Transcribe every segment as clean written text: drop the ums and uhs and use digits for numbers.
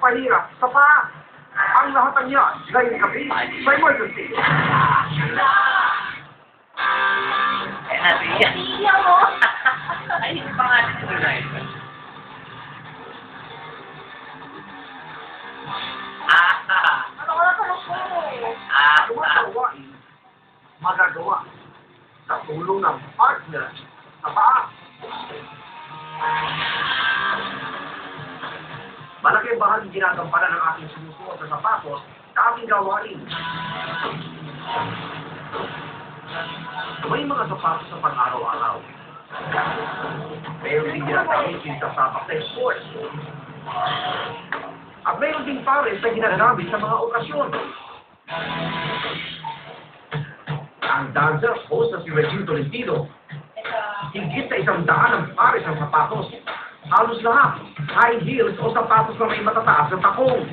pagpapahirap sa paa. Ang lahat ng yan, ngayong gabi, sa emergency. Eh, nasiya. Nasiya mo? Ay, hindi pa nga nito na ito. Ano ko na sa lupo? Gawain, magagawa sa tulong ng partner sa paa. Malaki ang bahagi ginagampanan ng ating sinusuot sa sapatos sa ating gawain. May mga sapatos sa pang-araw-araw. Mayroon din ginagamitin sa sapak na sports. At mayroon din pares na ginagamit sa mga okasyon. Ang dancer host na si Regine Tolentino, higit sa 100 ang pares ng sapatos. Halos lahat, high heels o sapatos na may matataas na takong.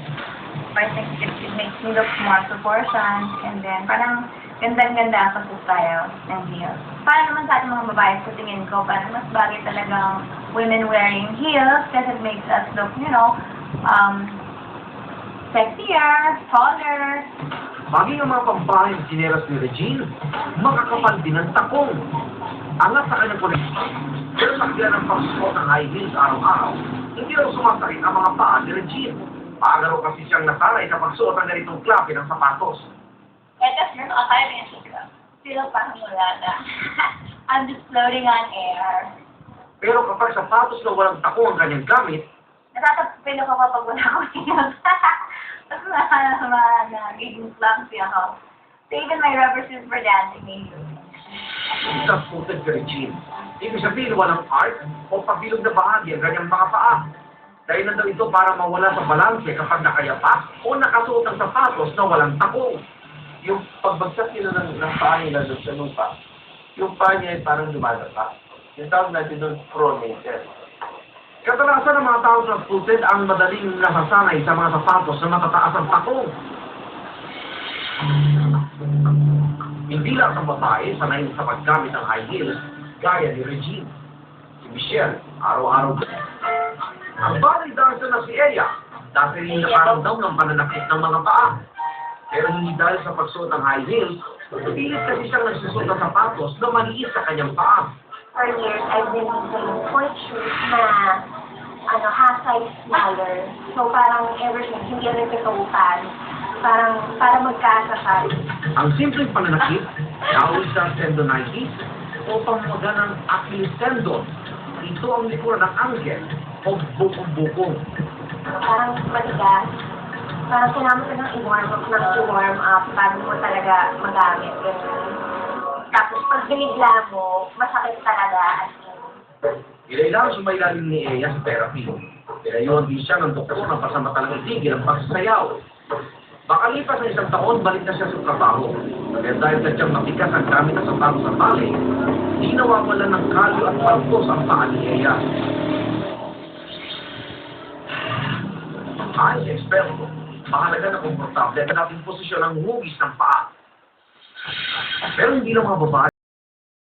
I think it makes me look more proportioned and then parang ganda-ganda sa style ng heels. Para naman sa ating mga babae sa tingin ko, parang mas bagay talagang women wearing heels kasi it makes us look, you know, sexier, taller. Maging ang mga pambahay ng sinelas ni Regine, makakapal din ang takong. Angat sa kanyang koleksyon. Pero sa kaya ng pagsuot ng high heels araw-araw, hindi raw sumasakit ang mga paa ni Regine. Maaga raw kasi siyang nasanay sa pagsuot ng ganitong klase ng sapatos. Eh, kasi nakakaya niya siya. Sila parang wala na. I'm just floating on air. Pero kapag sapatos na walang takong ang kanyang gamit, Natatapilo ko kapag wala akong heels. Tapos nagiging clumsy ako. So even my rubber shoes for dancing may use. isang suited kay Regine. Ibig sabihin walang art o pabilog na bahagi ang kanyang mga paa. Dahil na daw ito para mawala sa balanse kapag nakayapa o nakasuot ng sapatos na walang takong. Yung pagbagsak nila ng paa nila doon sa lupa, yung paa niya ay parang lumalapa. Yung tawag natin doon, pronated. Kadalasan ng mga tao na footed ang madaling nasasanay sa mga sapatos na matataas ang takong. Hindi lang sa babae sanay sa paggamit ng high heels gaya ni Regine. Si Michelle, araw-araw. Ang body dancer na si Eya, dati rin nakaramdam ng pananakit ng mga paa. Pero hindi dahil sa pagsuot ng high heels, pilit kasi siyang nagsusuot ng sapatos na maliit sa kanyang paa. For years, I've been using sport shoes na half-size smaller. So parang ever since, hindi rin katupan. Parang para magkasakal. Ang simpleng pananakit, tawag sa tendonitis o pamaga ng Achilles tendon. Ito ang likuran ng angel o bukong-bukong. Parang matigas. Parang kailangan mo ng i-warm up bago mo talaga magamit. Ganun. Tapos pag binigla mo, masakit talaga. Ilang sumailalim ni Eya sa therapy. Pinayuhan din siya ng doktor ng pasamatalang itigil ang pagsasayaw. Makalipas ng 1 taon, balik na siya sa trabaho. Kaya dahil sadyang matigas ang gamit ng sapatos sa balay, di nawawalan ng kalyo at paltos ang paa ni Eya. Ayon sa eksperto, mahalaga na komportable ang ating posisyon ng hugis ng paa. Pero hindi lang mga babae